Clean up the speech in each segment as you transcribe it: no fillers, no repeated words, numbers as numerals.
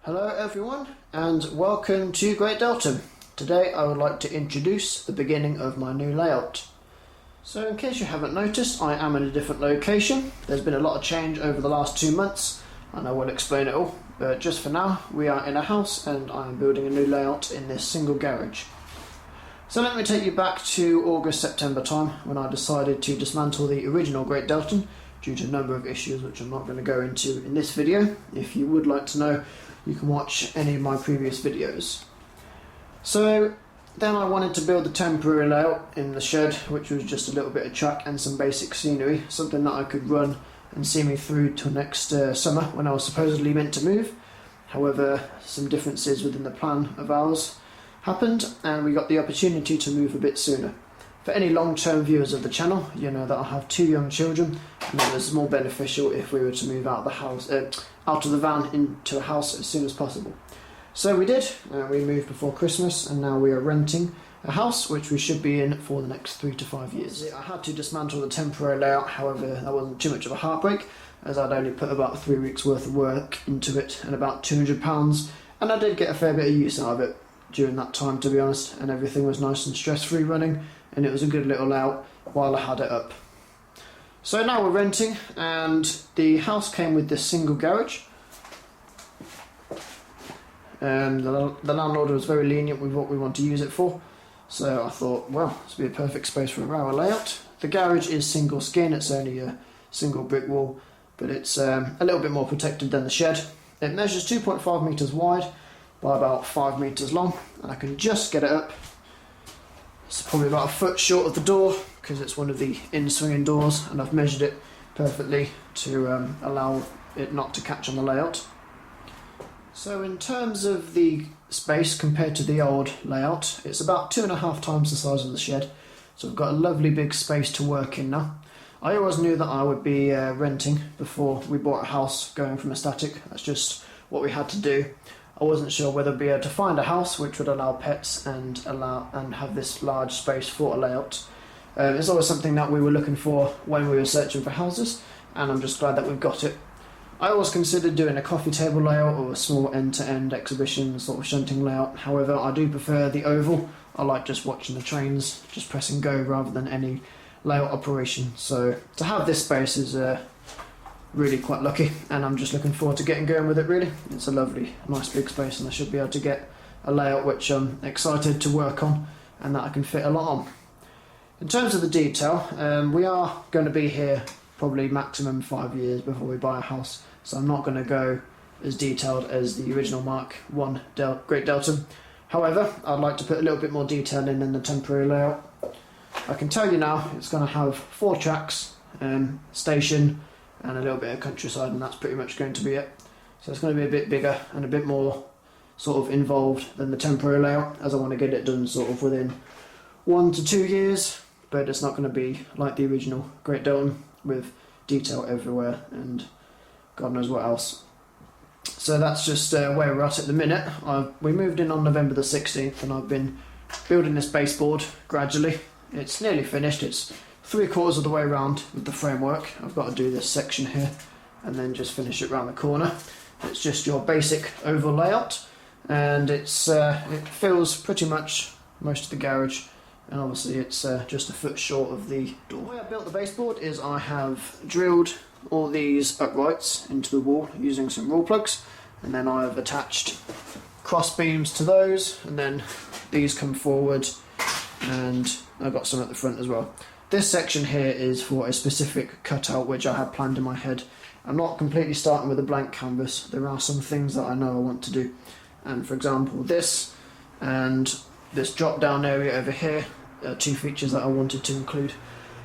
Hello everyone and welcome to Great Deltan. Today I would like to introduce the beginning of my new layout. So in case you haven't noticed, I am in a different location. There's been a lot of change over the last 2 months and I will explain it all. But just for now, we are in a house and I am building a new layout in this single garage. So let me take you back to August, September time when I decided to dismantle the original Great Deltan due to a number of issues which I'm not going to go into in this video. If you would like to know, you can watch any of my previous videos. So then I wanted to build the temporary layout in the shed, which was just a little bit of track and some basic scenery, something that I could run and see me through till next summer when I was supposedly meant to move. However, some differences within the plan of ours happened and we got the opportunity to move a bit sooner. For any long-term viewers of the channel, you know that I have 2 young children and it was more beneficial if we were to move out of the house, out of the van into a house as soon as possible. So we did, we moved before Christmas and now we are renting a house which we should be in for the next 3 to 5 years. I had to dismantle the temporary layout, however that wasn't too much of a heartbreak as I'd only put about 3 weeks worth of work into it and about £200, and I did get a fair bit of use out of it during that time, to be honest, and everything was nice and stress-free running and it was a good little layout while I had it up. So now we're renting and the house came with this single garage. The landlord was very lenient with what we want to use it for, so I thought, well, this would be a perfect space for our layout. The garage is single skin, it's only a single brick wall, but it's a little bit more protected than the shed. It measures 2.5 metres wide by about 5 metres long, and I can just get it up. It's probably about a foot short of the door because it's one of the in-swinging doors, and I've measured it perfectly to allow it not to catch on the layout. So in terms of the space compared to the old layout, it's about 2.5 times the size of the shed, so I've got a lovely big space to work in now. I always knew that I would be renting before we bought a house going from a static. That's just what we had to do. I wasn't sure whether I'd be able to find a house which would allow pets and have this large space for a layout. It's always something that we were looking for when we were searching for houses, and I'm just glad that we've got it. I always considered doing a coffee table layout or a small end-to-end exhibition sort of shunting layout. However, I do prefer the oval. I like just watching the trains, just press and go rather than any layout operation. So to have this space is really quite lucky, and I'm just looking forward to getting going with it really. It's a lovely, nice big space and I should be able to get a layout which I'm excited to work on and that I can fit a lot on. In terms of the detail, we are going to be here probably maximum 5 years before we buy a house, so I'm not going to go as detailed as the original Mark I Great Deltan. However, I'd like to put a little bit more detail in than the temporary layout. I can tell you now it's going to have 4 tracks, station and a little bit of countryside, and that's pretty much going to be it. So it's going to be a bit bigger and a bit more sort of involved than the temporary layout, as I want to get it done sort of within 1 to 2 years, but it's not going to be like the original Great Deltan with detail everywhere and God knows what else. So that's just where we're at the minute. We moved in on November the 16th and I've been building this baseboard gradually. It's nearly finished. It's 3/4 of the way around with the framework. I've got to do this section here and then just finish it around the corner. It's just your basic oval layout, and it fills pretty much most of the garage, and obviously it's just a foot short of the door. The way I built the baseboard is I have drilled all these uprights into the wall using some raw plugs, and then I've attached cross beams to those, and then these come forward, and I've got some at the front as well. This section here is for a specific cutout which I had planned in my head. I'm not completely starting with a blank canvas. There are some things that I know I want to do, and for example this and this drop down area over here are 2 features that I wanted to include.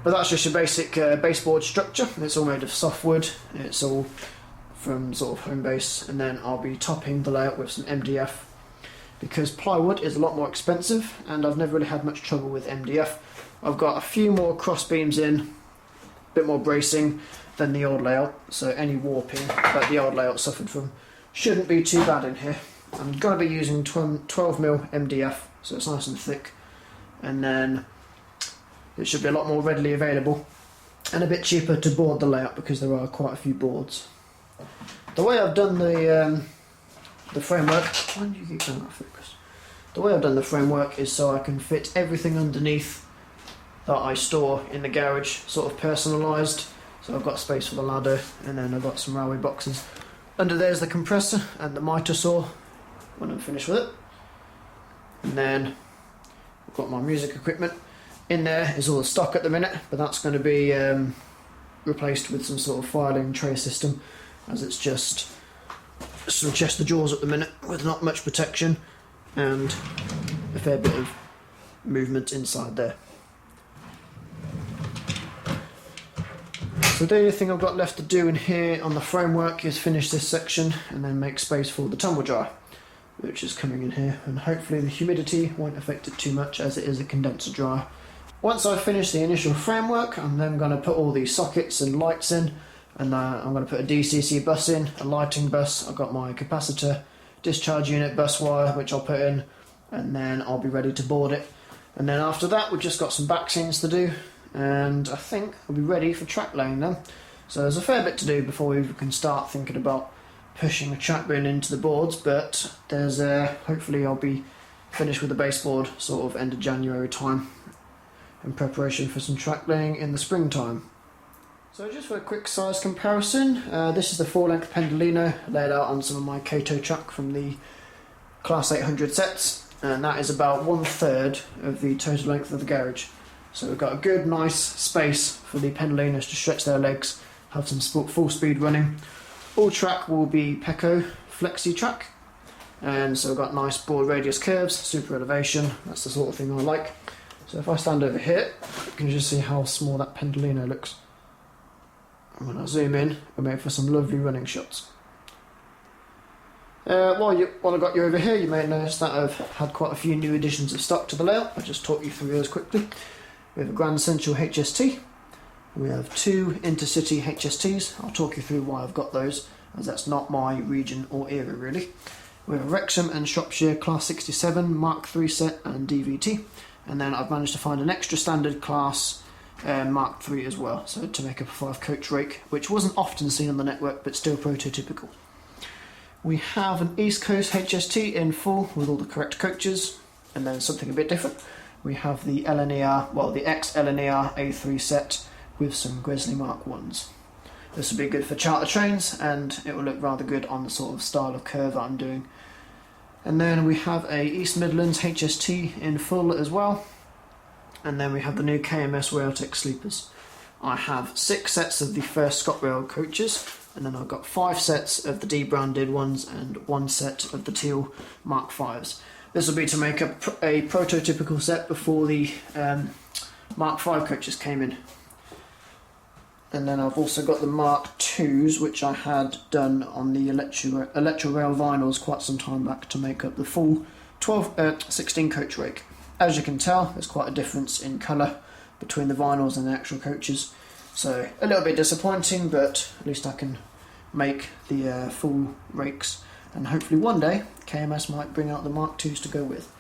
But that's just your basic baseboard structure. It's all made of softwood, it's all from sort of home base, and then I'll be topping the layout with some MDF because plywood is a lot more expensive and I've never really had much trouble with MDF. I've got a few more cross beams in, a bit more bracing than the old layout, so any warping that the old layout suffered from shouldn't be too bad in here. I'm going to be using 12mm MDF, so it's nice and thick, and then it should be a lot more readily available and a bit cheaper to board the layout because there are quite a few boards. The way I've done the the framework, why do you keep going out of focus? The way I've done the framework is so I can fit everything underneath that I store in the garage, sort of personalised. So I've got space for the ladder, and then I've got some railway boxes. Under there's the compressor and the mitre saw when I'm finished with it. And then I've got my music equipment. In there is all the stock at the minute, but that's going to be replaced with some sort of filing tray system, as it's just some chest of drawers at the minute with not much protection and a fair bit of movement inside there. So the only thing I've got left to do in here on the framework is finish this section and then make space for the tumble dryer, which is coming in here, and hopefully the humidity won't affect it too much as it is a condenser dryer. Once I've finished the initial framework, I'm then going to put all these sockets and lights in, and I'm going to put a DCC bus in, a lighting bus. I've got my capacitor discharge unit bus wire which I'll put in, and then I'll be ready to board it. And then after that we've just got some back scenes to do, and I think I'll be ready for track laying then. So there's a fair bit to do before we can start thinking about pushing a track bin into the boards, but there's hopefully I'll be finished with the baseboard sort of end of January time in preparation for some track laying in the springtime. So just for a quick size comparison, this is the 4-length Pendolino laid out on some of my Kato track from the Class 800 sets, and that is about 1/3 of the total length of the garage. So we've got a good nice space for the Pendolinos to stretch their legs, have some full speed running. All track will be Pecco Flexi track, and so we've got nice broad radius curves, super elevation, that's the sort of thing I like. So if I stand over here, you can just see how small that Pendolino looks. And when I zoom in, we're made for some lovely running shots. While I got you over here, you may notice that I've had quite a few new additions of stock to the layout. I'll just talk you through those quickly. We have a Grand Central HST. We have 2 Intercity HSTs. I'll talk you through why I've got those, as that's not my region or era really. We have a Wrexham and Shropshire Class 67 Mark III set and DVT. And then I've managed to find an extra standard class Mark III as well, so to make up a 5-coach rake, which wasn't often seen on the network but still prototypical. We have an East Coast HST in full with all the correct coaches, and then something a bit different. We have the LNER, well the ex-LNER A3 set with some Grizzly Mark 1s. This will be good for charter trains, and it will look rather good on the sort of style of curve that I'm doing. And then we have a East Midlands HST in full as well. And then we have the new KMS Railtech sleepers. I have 6 sets of the first ScotRail coaches, and then I've got 5 sets of the D-branded ones and 1 set of the teal Mark 5s. This will be to make up a prototypical set before the Mark 5 coaches came in. And then I've also got the Mark 2s, which I had done on the Electro Rail vinyls quite some time back to make up the full 16 coach rake. As you can tell, there's quite a difference in colour between the vinyls and the actual coaches. So a little bit disappointing, but at least I can make the full rakes. And hopefully one day, KMS might bring out the Mark 2s to go with.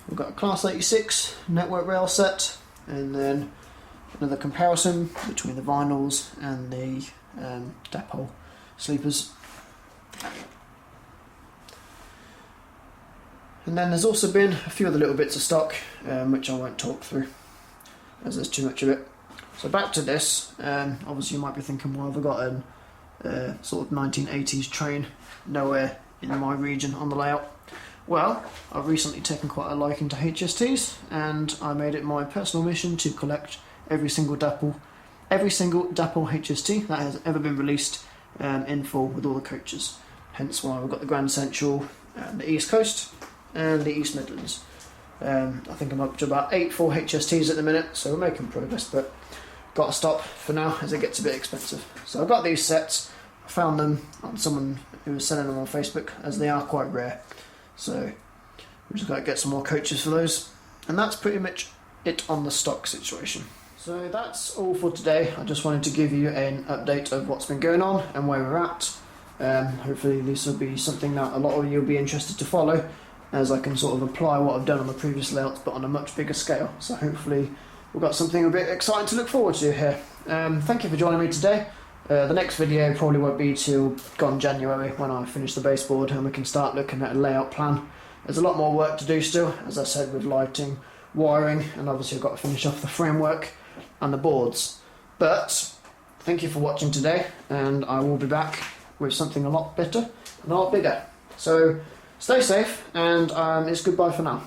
We've got a Class 86 network rail set, and then another comparison between the vinyls and the depot sleepers. And then there's also been a few other little bits of stock which I won't talk through as there's too much of it. So back to this, obviously you might be thinking, well, I've got a sort of 1980s train nowhere in my region on the layout. Well, I've recently taken quite a liking to HSTs, and I made it my personal mission to collect every single DAPL HST that has ever been released in full with all the coaches. Hence why we've got the Grand Central, the East Coast and the East Midlands. I think I'm up to about 8 full HSTs at the minute, so we're making progress, but got to stop for now as it gets a bit expensive. So I've got these sets. I found them on someone who was selling them on Facebook, as they are quite rare. So we've just got to get some more coaches for those. And that's pretty much it on the stock situation. So that's all for today. I just wanted to give you an update of what's been going on and where we're at. Hopefully this will be something that a lot of you will be interested to follow, as I can sort of apply what I've done on the previous layouts but on a much bigger scale. So hopefully we've got something a bit exciting to look forward to here. Thank you for joining me today. The next video probably won't be till gone January when I finish the baseboard and we can start looking at a layout plan. There's a lot more work to do still, as I said, with lighting, wiring, and obviously I've got to finish off the framework and the boards. But thank you for watching today, and I will be back with something a lot better and a lot bigger. So stay safe, and it's goodbye for now.